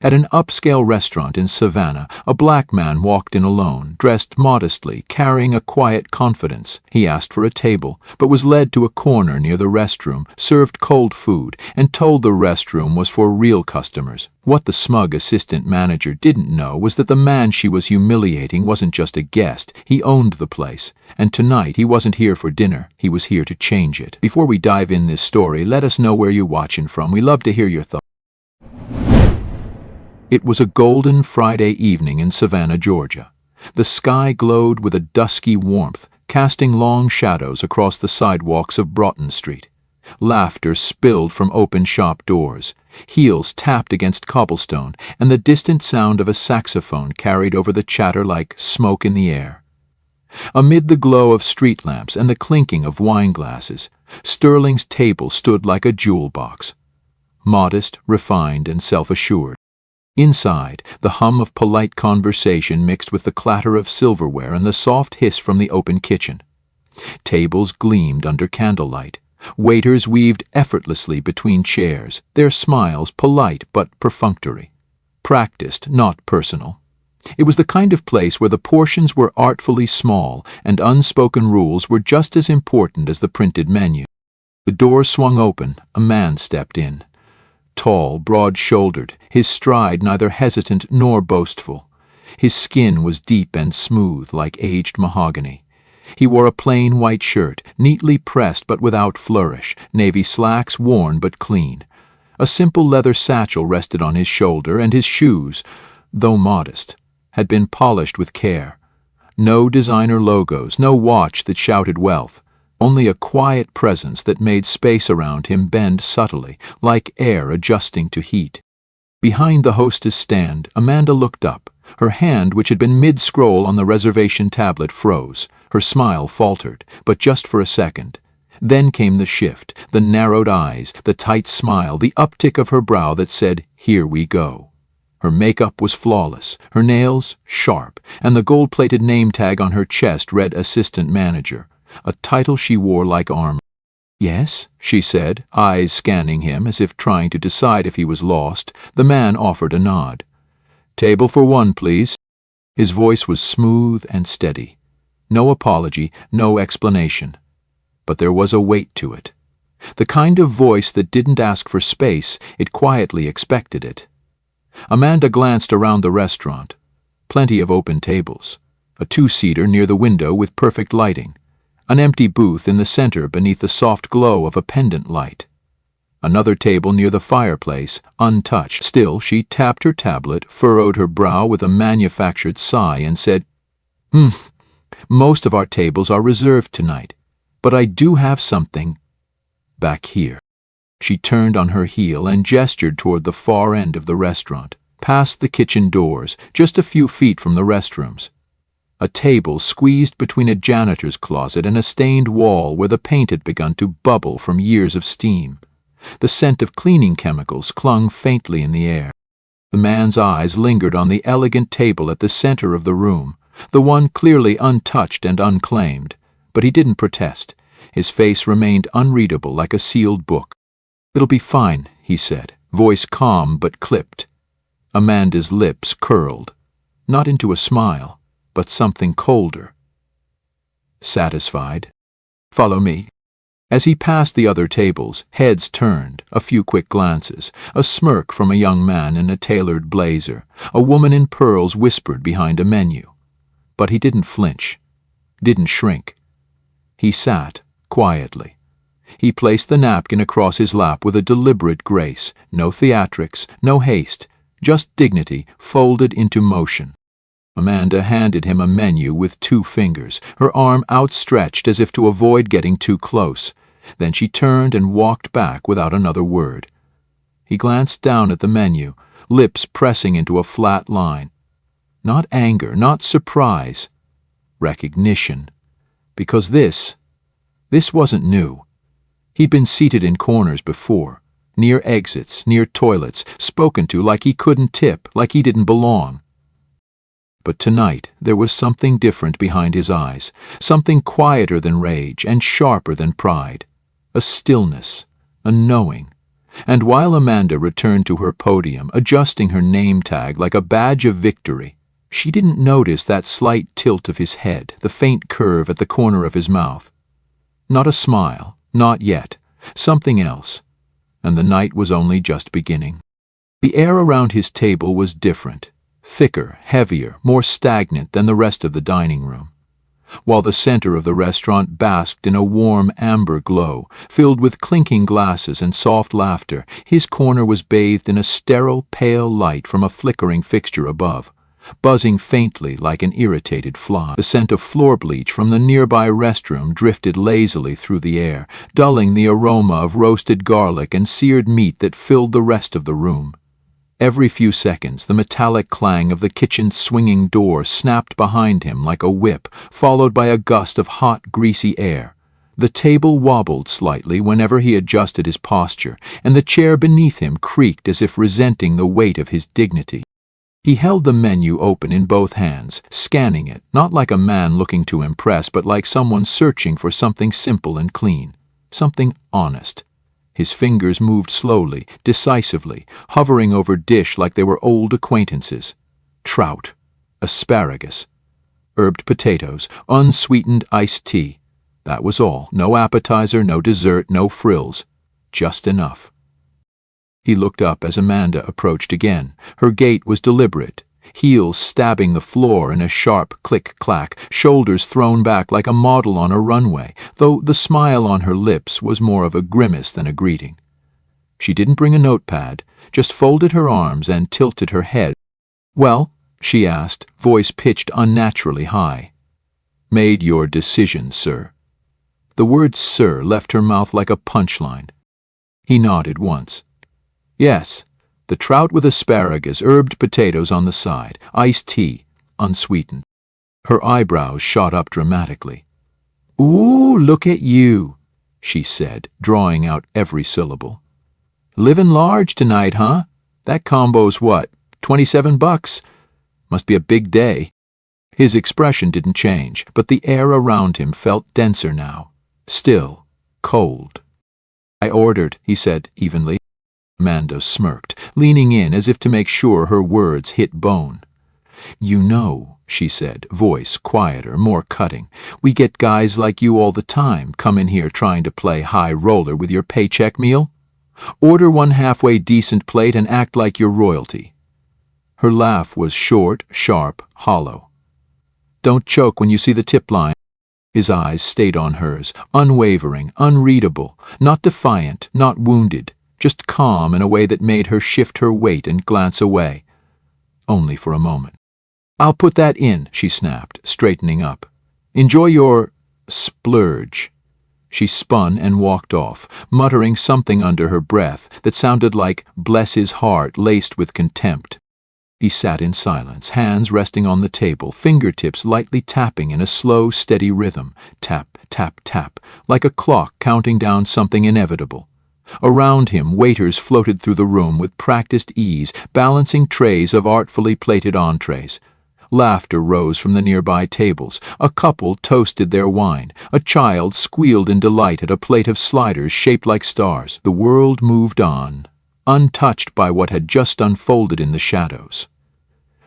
At an upscale restaurant in Savannah, a black man walked in alone, dressed modestly, carrying a quiet confidence. He asked for a table, but was led to a corner near the restroom, served cold food, and told the restroom was for real customers. What the smug assistant manager didn't know was that the man she was humiliating wasn't just a guest, he owned the place. And tonight he wasn't here for dinner, he was here to change it. Before we dive in this story, let us know where you're watching from. We love to hear your thoughts. It was a golden Friday evening in Savannah, Georgia. The sky glowed with a dusky warmth, casting long shadows across the sidewalks of Broughton Street. Laughter spilled from open shop doors. Heels tapped against cobblestone, and the distant sound of a saxophone carried over the chatter like smoke in the air. Amid the glow of street lamps and the clinking of wine glasses, Sterling's table stood like a jewel box. Modest, refined, and self-assured. Inside, the hum of polite conversation mixed with the clatter of silverware and the soft hiss from the open kitchen. Tables gleamed under candlelight. Waiters weaved effortlessly between chairs, their smiles polite but perfunctory. Practiced, not personal. It was the kind of place where the portions were artfully small and unspoken rules were just as important as the printed menu. The door swung open, a man stepped in. Tall, broad-shouldered, his stride neither hesitant nor boastful. His skin was deep and smooth like aged mahogany. He wore a plain white shirt, neatly pressed but without flourish, navy slacks worn but clean. A simple leather satchel rested on his shoulder, and his shoes, though modest, had been polished with care. No designer logos, no watch that shouted wealth. Only a quiet presence that made space around him bend subtly, like air adjusting to heat. Behind the hostess stand, Amanda looked up. Her hand, which had been mid-scroll on the reservation tablet, froze. Her smile faltered, but just for a second. Then came the shift, the narrowed eyes, the tight smile, the uptick of her brow that said, "Here we go." Her makeup was flawless, her nails sharp, and the gold-plated name tag on her chest read Assistant Manager. A title she wore like armor. "Yes," she said, eyes scanning him as if trying to decide if he was lost. The man offered a nod. "Table for one, please." His voice was smooth and steady. No apology, no explanation. But there was a weight to it. The kind of voice that didn't ask for space, it quietly expected it. Amanda glanced around the restaurant. Plenty of open tables. A two-seater near the window with perfect lighting. An empty booth in the center beneath the soft glow of a pendant light. Another table near the fireplace, untouched. Still, she tapped her tablet, furrowed her brow with a manufactured sigh, and said, Most of our tables are reserved tonight, but I do have something back here." She turned on her heel and gestured toward the far end of the restaurant, past the kitchen doors, just a few feet from the restrooms. A table squeezed between a janitor's closet and a stained wall where the paint had begun to bubble from years of steam. The scent of cleaning chemicals clung faintly in the air. The man's eyes lingered on the elegant table at the center of the room, the one clearly untouched and unclaimed, but he didn't protest. His face remained unreadable like a sealed book. "It'll be fine," he said, voice calm but clipped. Amanda's lips curled, not into a smile, but something colder. "Satisfied? Follow me." As he passed the other tables, heads turned, a few quick glances, a smirk from a young man in a tailored blazer, a woman in pearls whispered behind a menu. But he didn't flinch, didn't shrink. He sat, quietly. He placed the napkin across his lap with a deliberate grace, no theatrics, no haste, just dignity folded into motion. Amanda handed him a menu with 2 fingers, her arm outstretched as if to avoid getting too close. Then she turned and walked back without another word. He glanced down at the menu, lips pressing into a flat line. Not anger, not surprise. Recognition. Because this wasn't new. He'd been seated in corners before, near exits, near toilets, spoken to like he couldn't tip, like he didn't belong. But tonight there was something different behind his eyes, something quieter than rage and sharper than pride. A stillness, a knowing, And while Amanda returned to her podium, adjusting her name tag like a badge of victory, she didn't notice that slight tilt of his head, the faint curve at the corner of his mouth. Not a smile, not yet, something else. And the night was only just beginning. The air around his table was different, thicker, heavier, more stagnant than the rest of the dining room. While the center of the restaurant basked in a warm amber glow, filled with clinking glasses and soft laughter, his corner was bathed in a sterile, pale light from a flickering fixture above, buzzing faintly like an irritated fly. The scent of floor bleach from the nearby restroom drifted lazily through the air, dulling the aroma of roasted garlic and seared meat that filled the rest of the room. Every few seconds, the metallic clang of the kitchen's swinging door snapped behind him like a whip, followed by a gust of hot, greasy air. The table wobbled slightly whenever he adjusted his posture, and the chair beneath him creaked as if resenting the weight of his dignity. He held the menu open in both hands, scanning it, not like a man looking to impress, but like someone searching for something simple and clean, something honest. His fingers moved slowly, decisively, hovering over dish like they were old acquaintances. Trout, asparagus, herbed potatoes, unsweetened iced tea. That was all. No appetizer, no dessert, no frills. Just enough. He looked up as Amanda approached again. Her gait was deliberate, heels stabbing the floor in a sharp click-clack, shoulders thrown back like a model on a runway, though the smile on her lips was more of a grimace than a greeting. She didn't bring a notepad, just folded her arms and tilted her head. "Well?" she asked, voice pitched unnaturally high. "Made your decision, sir." The word "sir" left her mouth like a punchline. He nodded once. "Yes. The trout with asparagus, herbed potatoes on the side, iced tea, unsweetened." Her eyebrows shot up dramatically. "Ooh, look at you," she said, drawing out every syllable. "Livin' large tonight, huh? That combo's what, $27? Must be a big day." His expression didn't change, but the air around him felt denser now, still, cold. "I ordered," he said evenly. Amanda smirked, leaning in as if to make sure her words hit bone. "You know," she said, voice quieter, more cutting, "we get guys like you all the time come in here trying to play high roller with your paycheck meal. Order one halfway decent plate and act like you're royalty." Her laugh was short, sharp, hollow. "Don't choke when you see the tip line." His eyes stayed on hers, unwavering, unreadable, not defiant, not wounded, just calm in a way that made her shift her weight and glance away. Only for a moment. "I'll put that in," she snapped, straightening up. "Enjoy your splurge." She spun and walked off, muttering something under her breath that sounded like "bless his heart" laced with contempt. He sat in silence, hands resting on the table, fingertips lightly tapping in a slow, steady rhythm, tap, tap, tap, like a clock counting down something inevitable. Around him, waiters floated through the room with practiced ease, balancing trays of artfully plated entrees. Laughter rose from the nearby tables. A couple toasted their wine. A child squealed in delight at a plate of sliders shaped like stars. The world moved on, untouched by what had just unfolded in the shadows.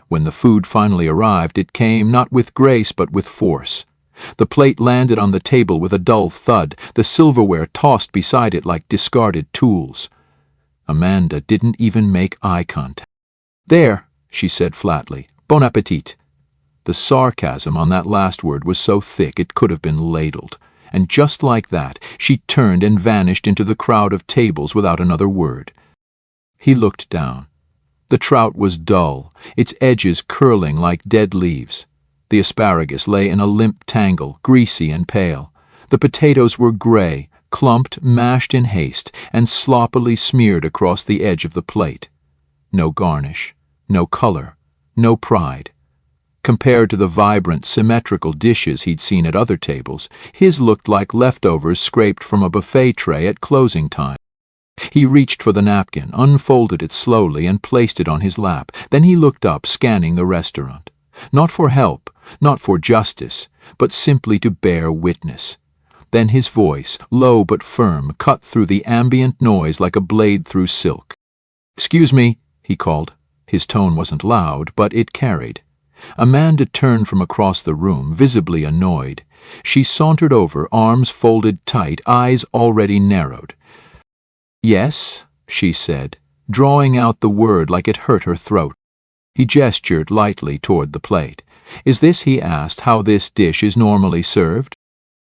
When the food finally arrived, it came not with grace but with force. The plate landed on the table with a dull thud, the silverware tossed beside it like discarded tools. Amanda didn't even make eye contact. "There," she said flatly, "bon appetit." The sarcasm on that last word was so thick it could have been ladled, and just like that, she turned and vanished into the crowd of tables without another word. He looked down. The trout was dull, its edges curling like dead leaves. The asparagus lay in a limp tangle, greasy and pale. The potatoes were gray, clumped, mashed in haste, and sloppily smeared across the edge of the plate. No garnish, no color, no pride. Compared to the vibrant, symmetrical dishes he'd seen at other tables, his looked like leftovers scraped from a buffet tray at closing time. He reached for the napkin, unfolded it slowly, and placed it on his lap. Then he looked up, scanning the restaurant. Not for help, not for justice, but simply to bear witness. Then his voice, low but firm, cut through the ambient noise like a blade through silk. "Excuse me," he called. His tone wasn't loud, but it carried. Amanda turned from across the room, visibly annoyed. She sauntered over, arms folded tight, eyes already narrowed. "Yes," she said, drawing out the word like it hurt her throat. He gestured lightly toward the plate. "Is this," he asked, "how this dish is normally served?"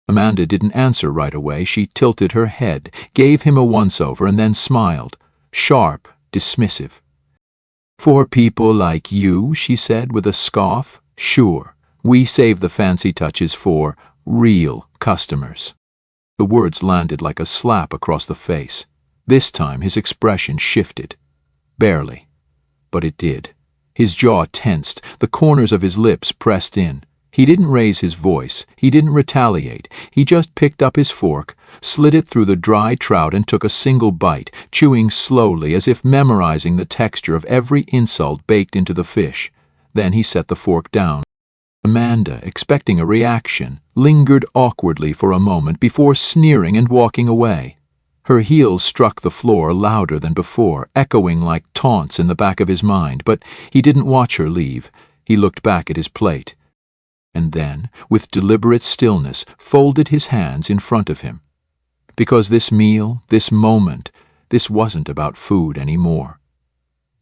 Amanda didn't answer right away. She tilted her head, gave him a once-over, and then smiled, sharp, dismissive. "For people like you," she said with a scoff. "Sure, we save the fancy touches for real customers." The words landed like a slap across the face. This time his expression shifted. Barely, but it did. His jaw tensed, the corners of his lips pressed in. He didn't raise his voice, he didn't retaliate, he just picked up his fork, slid it through the dry trout and took a single bite, chewing slowly as if memorizing the texture of every insult baked into the fish. Then he set the fork down. Amanda, expecting a reaction, lingered awkwardly for a moment before sneering and walking away. Her heels struck the floor louder than before, echoing like taunts in the back of his mind, but he didn't watch her leave. He looked back at his plate, and then, with deliberate stillness, folded his hands in front of him. Because this meal, this moment, this wasn't about food anymore.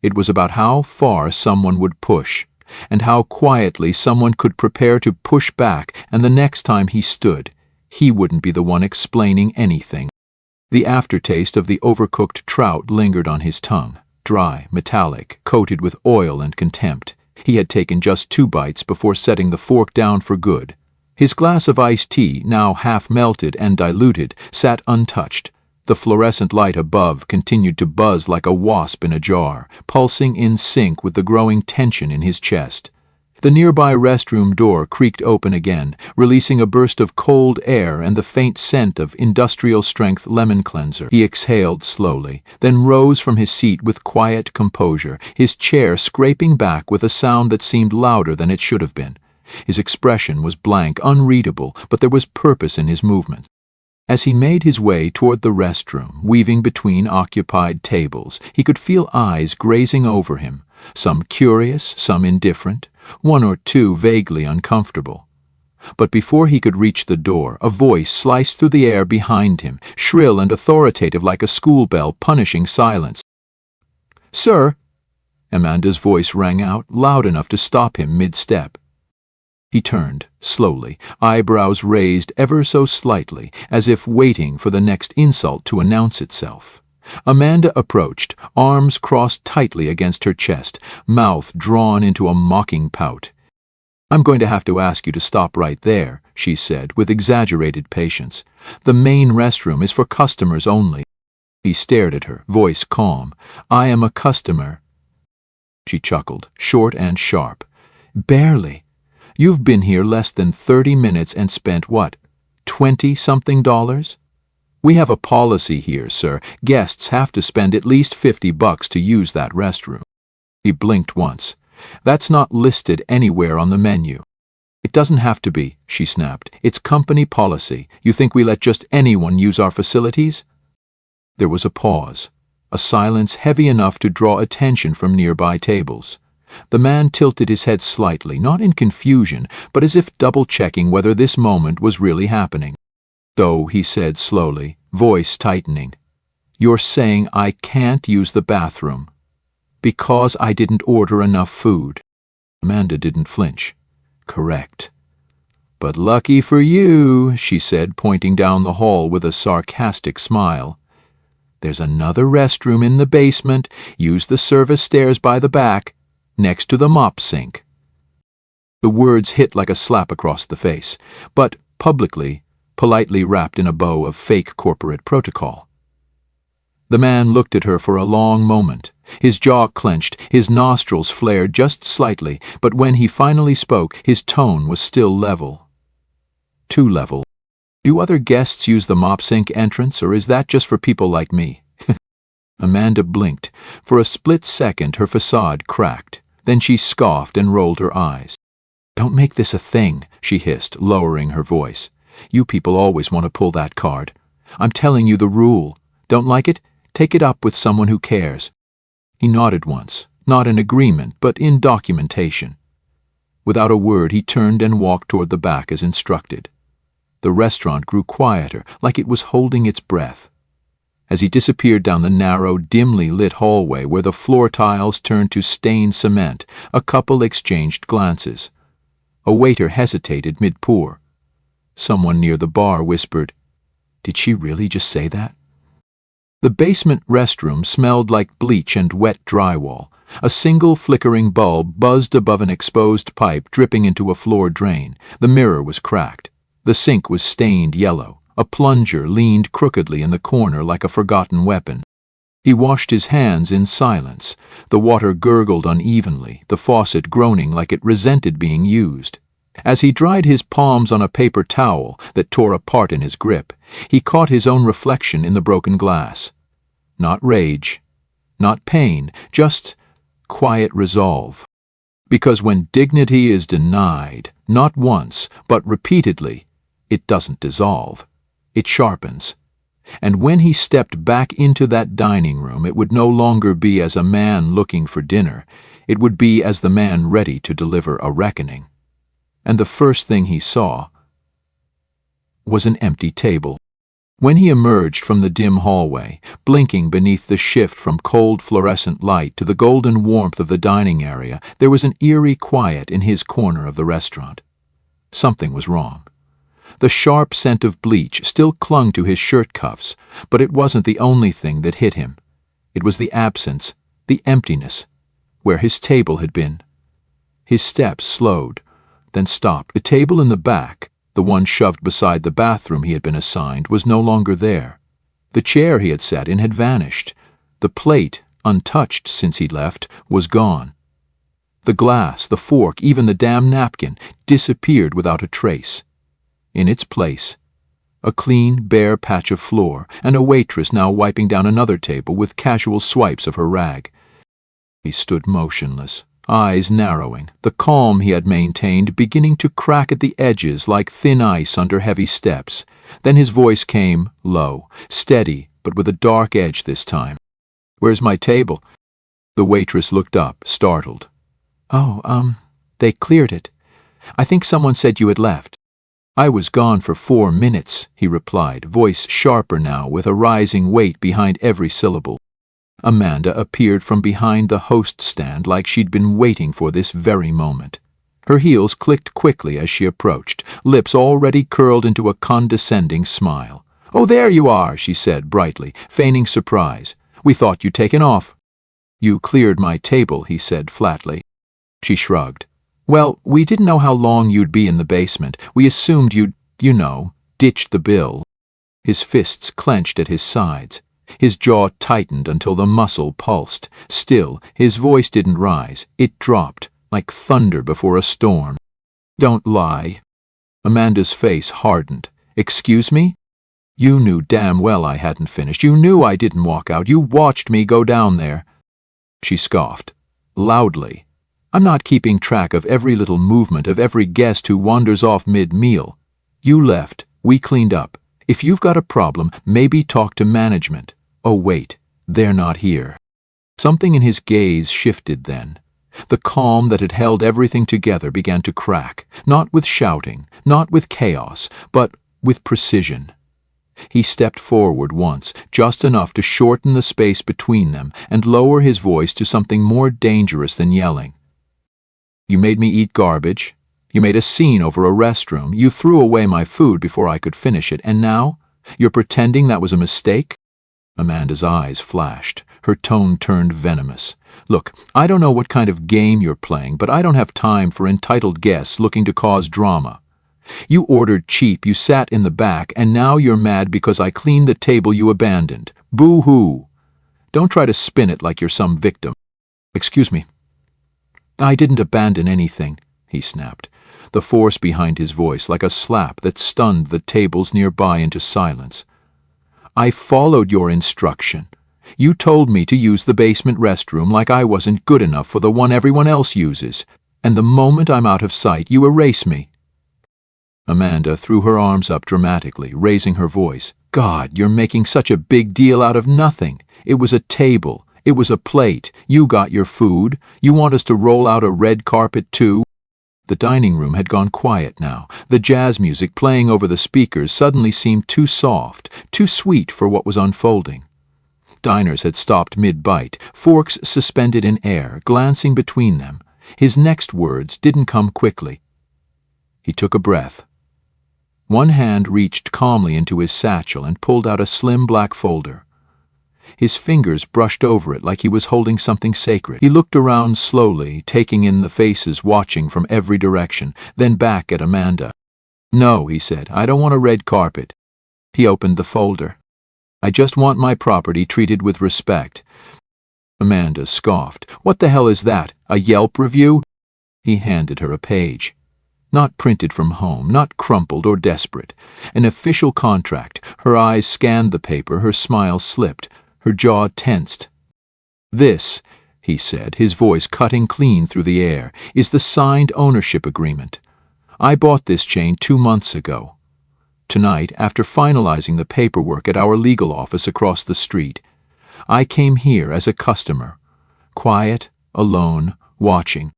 It was about how far someone would push, and how quietly someone could prepare to push back, and the next time he stood, he wouldn't be the one explaining anything. The aftertaste of the overcooked trout lingered on his tongue, dry, metallic, coated with oil and contempt. He had taken just 2 bites before setting the fork down for good. His glass of iced tea, now half melted and diluted, sat untouched. The fluorescent light above continued to buzz like a wasp in a jar, pulsing in sync with the growing tension in his chest. The nearby restroom door creaked open again, releasing a burst of cold air and the faint scent of industrial-strength lemon cleanser. He exhaled slowly, then rose from his seat with quiet composure, his chair scraping back with a sound that seemed louder than it should have been. His expression was blank, unreadable, but there was purpose in his movement. As he made his way toward the restroom, weaving between occupied tables, he could feel eyes grazing over him, some curious, some indifferent, 1 or 2 vaguely uncomfortable. But before he could reach the door, a voice sliced through the air behind him, shrill and authoritative like a school bell punishing silence. "Sir!" Amanda's voice rang out, loud enough to stop him mid-step. He turned, slowly, eyebrows raised ever so slightly, as if waiting for the next insult to announce itself. Amanda approached, arms crossed tightly against her chest, mouth drawn into a mocking pout. "I'm going to have to ask you to stop right there," she said, with exaggerated patience. "The main restroom is for customers only." He stared at her, voice calm. "I am a customer." She chuckled, short and sharp. "Barely. You've been here less than 30 minutes and spent what, $20-something? We have a policy here, sir. Guests have to spend at least $50 to use that restroom." He blinked once. "That's not listed anywhere on the menu." "It doesn't have to be," she snapped. "It's company policy. You think we let just anyone use our facilities?" There was a pause, a silence heavy enough to draw attention from nearby tables. The man tilted his head slightly, not in confusion, but as if double-checking whether this moment was really happening. "So," he said slowly, voice tightening, "you're saying I can't use the bathroom because I didn't order enough food?" Amanda didn't flinch. "Correct." "But lucky for you," she said, pointing down the hall with a sarcastic smile. "There's another restroom in the basement. Use the service stairs by the back, next to the mop sink." The words hit like a slap across the face, but publicly, politely wrapped in a bow of fake corporate protocol. The man looked at her for a long moment. His jaw clenched, his nostrils flared just slightly, but when he finally spoke, his tone was still level. Too level. "Do other guests use the mop sink entrance, or is that just for people like me?" Amanda blinked. For a split second her facade cracked. Then she scoffed and rolled her eyes. "Don't make this a thing," she hissed, lowering her voice. You people always want to pull that card. I'm telling you the rule. Don't like it? Take it up with someone who cares." He nodded once, not in agreement, but in documentation. Without a word, he turned and walked toward the back as instructed. The restaurant grew quieter, like it was holding its breath. As he disappeared down the narrow, dimly lit hallway where the floor tiles turned to stained cement, a couple exchanged glances. A waiter hesitated mid-pour. Someone near the bar whispered, "Did she really just say that?" The basement restroom smelled like bleach and wet drywall. A single flickering bulb buzzed above an exposed pipe dripping into a floor drain. The mirror was cracked. The sink was stained yellow. A plunger leaned crookedly in the corner like a forgotten weapon. He washed his hands in silence. The water gurgled unevenly, the faucet groaning like it resented being used. As he dried his palms on a paper towel that tore apart in his grip, he caught his own reflection in the broken glass. Not rage, not pain, just quiet resolve. Because when dignity is denied, not once, but repeatedly, it doesn't dissolve. It sharpens. And when he stepped back into that dining room, it would no longer be as a man looking for dinner. It would be as the man ready to deliver a reckoning. And the first thing he saw was an empty table. When he emerged from the dim hallway, blinking beneath the shift from cold fluorescent light to the golden warmth of the dining area, there was an eerie quiet in his corner of the restaurant. Something was wrong. The sharp scent of bleach still clung to his shirt cuffs, but it wasn't the only thing that hit him. It was the absence, the emptiness, where his table had been. His steps slowed, then stopped. The table in the back, the one shoved beside the bathroom he had been assigned, was no longer there. The chair he had sat in had vanished. The plate, untouched since he'd left, was gone. The glass, the fork, even the damn napkin, disappeared without a trace. In its place, a clean, bare patch of floor, and a waitress now wiping down another table with casual swipes of her rag. He stood motionless, eyes narrowing, the calm he had maintained beginning to crack at the edges like thin ice under heavy steps. Then his voice came, low, steady, but with a dark edge this time. "Where's my table?" The waitress looked up, startled. "Oh, they cleared it. I think someone said you had left." "I was gone for 4 minutes," he replied, voice sharper now with a rising weight behind every syllable. Amanda appeared from behind the host stand like she'd been waiting for this very moment. Her heels clicked quickly as she approached, lips already curled into a condescending smile. "Oh, there you are," she said brightly, feigning surprise. "We thought you'd taken off." "You cleared my table," he said flatly. She shrugged. "Well, we didn't know how long you'd be in the basement. We assumed you'd, ditched the bill." His fists clenched at his sides. His jaw tightened until the muscle pulsed. Still, his voice didn't rise. It dropped, like thunder before a storm. "Don't lie." Amanda's face hardened. "Excuse me? You knew damn well I hadn't finished. You knew I didn't walk out. You watched me go down there." She scoffed, loudly. "I'm not keeping track of every little movement of every guest who wanders off mid-meal. You left. We cleaned up. If you've got a problem, maybe talk to management. Oh, wait, they're not here." Something in his gaze shifted then. The calm that had held everything together began to crack, not with shouting, not with chaos, but with precision. He stepped forward once, just enough to shorten the space between them and lower his voice to something more dangerous than yelling. "You made me eat garbage. You made a scene over a restroom. You threw away my food before I could finish it. And now? You're pretending that was a mistake?" Amanda's eyes flashed. Her tone turned venomous. "Look, I don't know what kind of game you're playing, but I don't have time for entitled guests looking to cause drama. You ordered cheap, you sat in the back, and now you're mad because I cleaned the table you abandoned. Boo-hoo! Don't try to spin it like you're some victim." "Excuse me." "I didn't abandon anything," he snapped, the force behind his voice like a slap that stunned the tables nearby into silence. "I followed your instruction. You told me to use the basement restroom like I wasn't good enough for the one everyone else uses, and the moment I'm out of sight, you erase me." Amanda threw her arms up dramatically, raising her voice. God, you're making such a big deal out of nothing. It was a table. It was a plate. You got your food. You want us to roll out a red carpet too? The dining room had gone quiet now. The jazz music playing over the speakers suddenly seemed too soft, too sweet for what was unfolding. Diners had stopped mid-bite, forks suspended in air, glancing between them. His next words didn't come quickly. He took a breath. One hand reached calmly into his satchel and pulled out a slim black folder. His fingers brushed over it like he was holding something sacred. He looked around slowly, taking in the faces watching from every direction, then back at Amanda. No, he said, I don't want a red carpet. He opened the folder. I just want my property treated with respect. Amanda scoffed. What the hell is that? A Yelp review? He handed her a page. Not printed from home, not crumpled or desperate. An official contract. Her eyes scanned the paper, her smile slipped, her jaw tensed. This, he said, his voice cutting clean through the air, is the signed ownership agreement. I bought this chain 2 months ago. Tonight, after finalizing the paperwork at our legal office across the street, I came here as a customer. Quiet, alone, watching.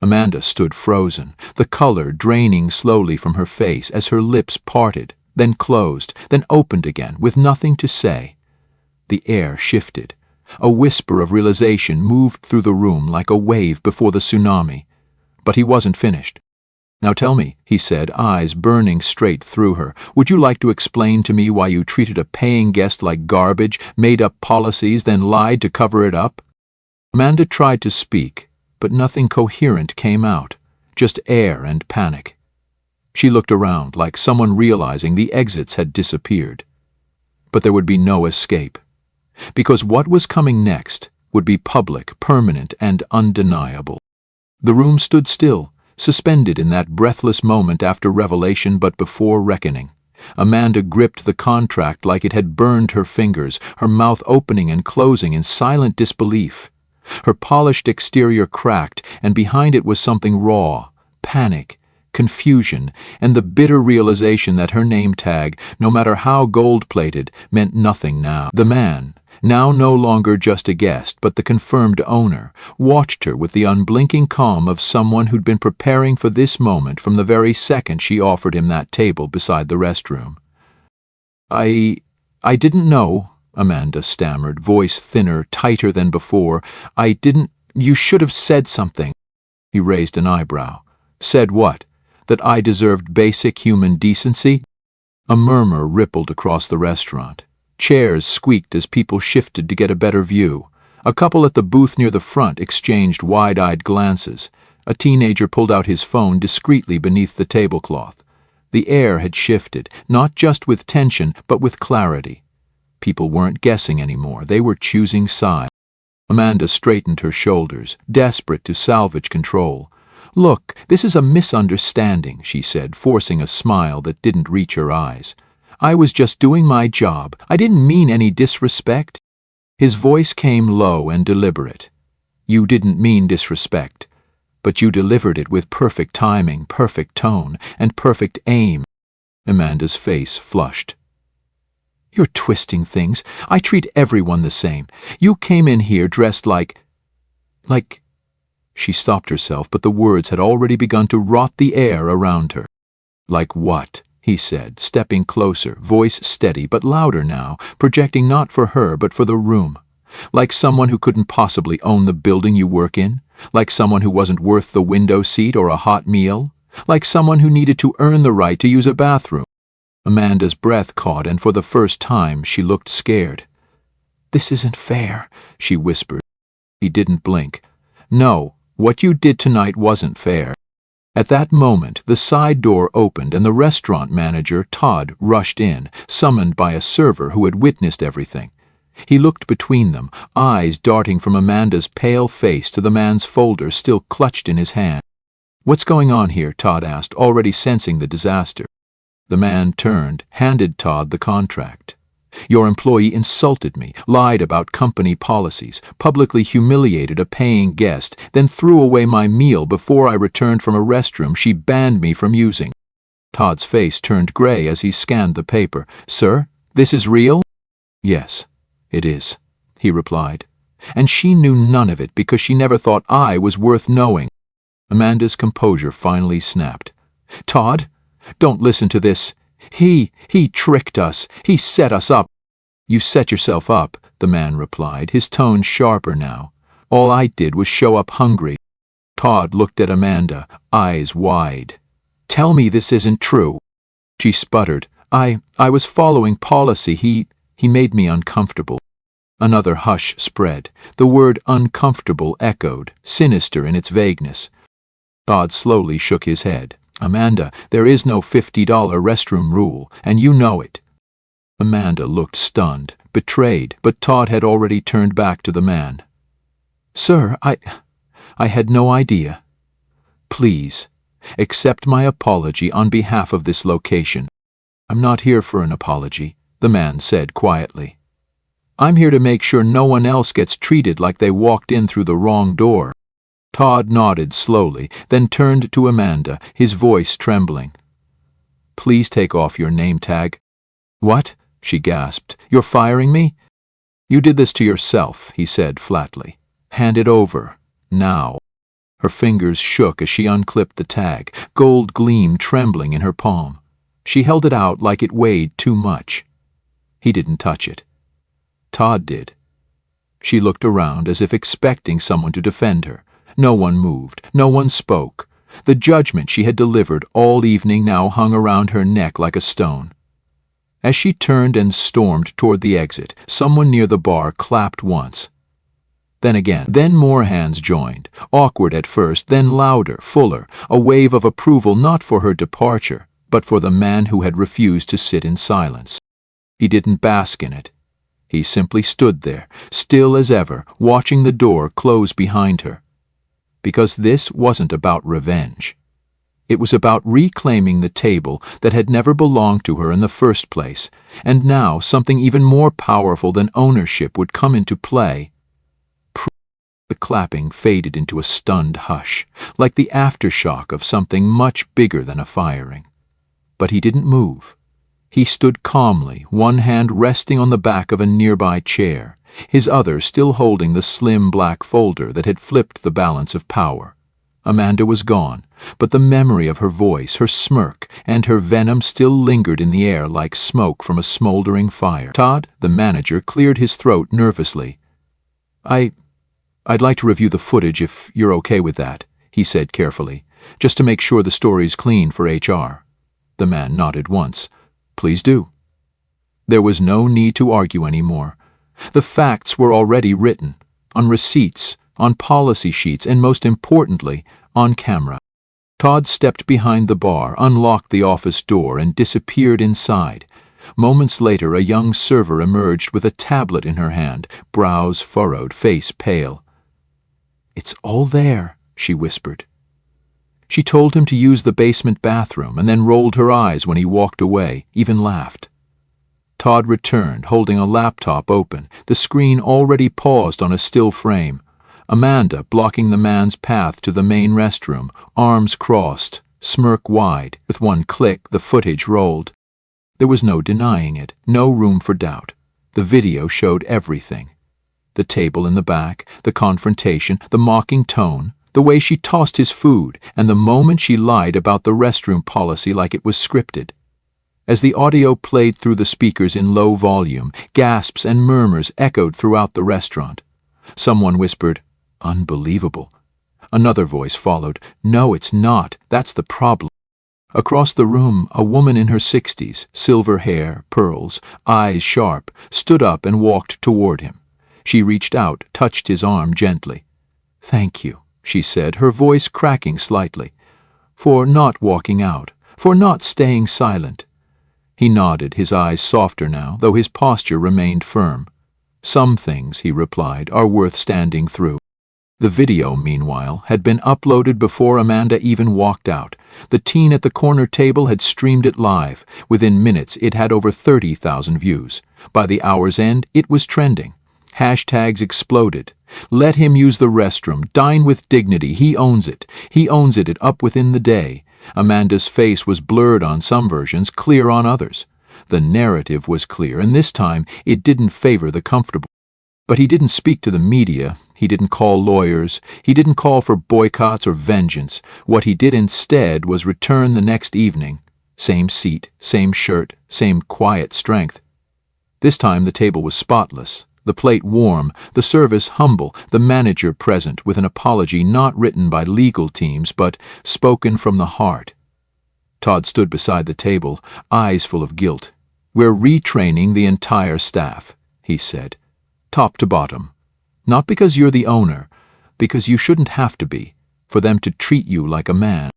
Amanda stood frozen, the color draining slowly from her face as her lips parted, then closed, then opened again, with nothing to say. The air shifted. A whisper of realization moved through the room like a wave before the tsunami. But he wasn't finished. Now tell me, he said, eyes burning straight through her, would you like to explain to me why you treated a paying guest like garbage, made up policies, then lied to cover it up? Amanda tried to speak, but nothing coherent came out, just air and panic. She looked around like someone realizing the exits had disappeared. But there would be no escape, because what was coming next would be public, permanent, and undeniable. The room stood still, suspended in that breathless moment after revelation but before reckoning. Amanda gripped the contract like it had burned her fingers, her mouth opening and closing in silent disbelief. Her polished exterior cracked, and behind it was something raw, panic, confusion, and the bitter realization that her name tag, no matter how gold-plated, meant nothing now. The man, now no longer just a guest but the confirmed owner, watched her with the unblinking calm of someone who'd been preparing for this moment from the very second she offered him that table beside the restroom. I didn't know, Amanda stammered, voice thinner, tighter than before. You should have said something. He raised an eyebrow. Said what? That I deserved basic human decency? A murmur rippled across the restaurant. Chairs squeaked as people shifted to get a better view. A couple at the booth near the front exchanged wide-eyed glances. A teenager pulled out his phone discreetly beneath the tablecloth. The air had shifted, not just with tension, but with clarity. People weren't guessing anymore. They were choosing sides. Amanda straightened her shoulders, desperate to salvage control. Look, this is a misunderstanding, she said, forcing a smile that didn't reach her eyes. I was just doing my job. I didn't mean any disrespect. His voice came low and deliberate. You didn't mean disrespect, but you delivered it with perfect timing, perfect tone, and perfect aim. Amanda's face flushed. You're twisting things. I treat everyone the same. You came in here dressed like... She stopped herself, but the words had already begun to rot the air around her. Like what? He said, stepping closer, voice steady but louder now, projecting not for her but for the room. Like someone who couldn't possibly own the building you work in? Like someone who wasn't worth the window seat or a hot meal? Like someone who needed to earn the right to use a bathroom? Amanda's breath caught, and for the first time she looked scared. This isn't fair, she whispered. He didn't blink. No, what you did tonight wasn't fair. At that moment, the side door opened and the restaurant manager, Todd, rushed in, summoned by a server who had witnessed everything. He looked between them, eyes darting from Amanda's pale face to the man's folder still clutched in his hand. What's going on here? Todd asked, already sensing the disaster. The man turned, handed Todd the contract. Your employee insulted me, lied about company policies, publicly humiliated a paying guest, then threw away my meal before I returned from a restroom she banned me from using. Todd's face turned gray as he scanned the paper. "Sir, this is real?" "Yes, it is," he replied. And she knew none of it because she never thought I was worth knowing. Amanda's composure finally snapped. "Todd, don't listen to this. He tricked us. He set us up." "You set yourself up," the man replied, his tone sharper now. "All I did was show up hungry." Todd looked at Amanda, eyes wide. "Tell me this isn't true." She sputtered. I was following policy. He made me uncomfortable." Another hush spread. The word uncomfortable echoed, sinister in its vagueness. Todd slowly shook his head. "Amanda, there is no $50 restroom rule, and you know it." Amanda looked stunned, betrayed, but Todd had already turned back to the man. "Sir, I had no idea. Please, accept my apology on behalf of this location." "I'm not here for an apology," the man said quietly. "I'm here to make sure no one else gets treated like they walked in through the wrong door." Todd nodded slowly, then turned to Amanda, his voice trembling. "Please take off your name tag." "What?" she gasped. "You're firing me?" "You did this to yourself," he said flatly. "Hand it over, now." Her fingers shook as she unclipped the tag, gold gleam trembling in her palm. She held it out like it weighed too much. He didn't touch it. Todd did. She looked around as if expecting someone to defend her. No one moved. No one spoke. The judgment she had delivered all evening now hung around her neck like a stone. As she turned and stormed toward the exit, someone near the bar clapped once. Then again. Then more hands joined, awkward at first, then louder, fuller, a wave of approval not for her departure, but for the man who had refused to sit in silence. He didn't bask in it. He simply stood there, still as ever, watching the door close behind her. Because this wasn't about revenge. It was about reclaiming the table that had never belonged to her in the first place, and now something even more powerful than ownership would come into play. The clapping faded into a stunned hush, like the aftershock of something much bigger than a firing. But he didn't move. He stood calmly, one hand resting on the back of a nearby chair, his other still holding the slim black folder that had flipped the balance of power. Amanda was gone, but the memory of her voice, her smirk, and her venom still lingered in the air like smoke from a smoldering fire. "Todd," the manager cleared his throat nervously. I'd like to review the footage if you're okay with that," he said carefully, "just to make sure the story's clean for HR." The man nodded once. "Please do." There was no need to argue anymore. The facts were already written, on receipts, on policy sheets, and most importantly, on camera. Todd stepped behind the bar, unlocked the office door, and disappeared inside. Moments later, a young server emerged with a tablet in her hand, brows furrowed, face pale. "It's all there," she whispered. She told him to use the basement bathroom and then rolled her eyes when he walked away, even laughed. Todd returned, holding a laptop open, the screen already paused on a still frame. Amanda blocking the man's path to the main restroom, arms crossed, smirk wide. With one click, the footage rolled. There was no denying it, no room for doubt. The video showed everything. The table in the back, the confrontation, the mocking tone, the way she tossed his food, and the moment she lied about the restroom policy like it was scripted. As the audio played through the speakers in low volume, gasps and murmurs echoed throughout the restaurant. Someone whispered, "Unbelievable." Another voice followed, "No, it's not. That's the problem." Across the room, a woman in her 60s, silver hair, pearls, eyes sharp, stood up and walked toward him. She reached out, touched his arm gently. "Thank you," she said, her voice cracking slightly, "for not walking out, for not staying silent." He nodded, his eyes softer now, though his posture remained firm. "Some things," he replied, "are worth standing through." The video, meanwhile, had been uploaded before Amanda even walked out. The teen at the corner table had streamed it live. Within minutes, it had over 30,000 views. By the hour's end, it was trending. Hashtags exploded. "Let him use the restroom. Dine with dignity. He owns it. He owns it up within the day." Amanda's face was blurred on some versions, clear on others. The narrative was clear, and this time it didn't favor the comfortable. But he didn't speak to the media, he didn't call lawyers, he didn't call for boycotts or vengeance. What he did instead was return the next evening. Same seat, same shirt, same quiet strength. This time the table was spotless, the plate warm, the service humble, the manager present with an apology not written by legal teams but spoken from the heart. Todd stood beside the table, eyes full of guilt. "We're retraining the entire staff," he said. "Top to bottom. Not because you're the owner, because you shouldn't have to be, for them to treat you like a man."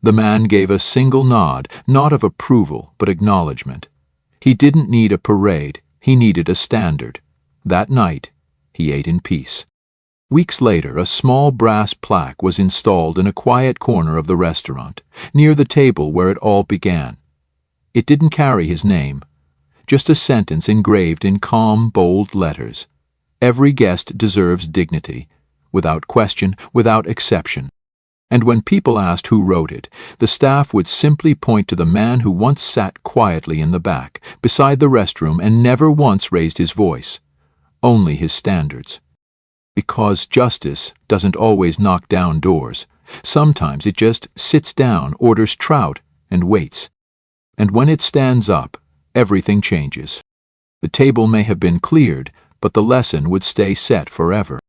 The man gave a single nod, not of approval, but acknowledgement. He didn't need a parade, he needed a standard. That night, he ate in peace. Weeks later, a small brass plaque was installed in a quiet corner of the restaurant, near the table where it all began. It didn't carry his name, just a sentence engraved in calm, bold letters. Every guest deserves dignity, without question, without exception. And when people asked who wrote it, the staff would simply point to the man who once sat quietly in the back, beside the restroom, and never once raised his voice. Only his standards. Because justice doesn't always knock down doors. Sometimes it just sits down, orders trout, and waits. And when it stands up, everything changes. The table may have been cleared, but the lesson would stay set forever.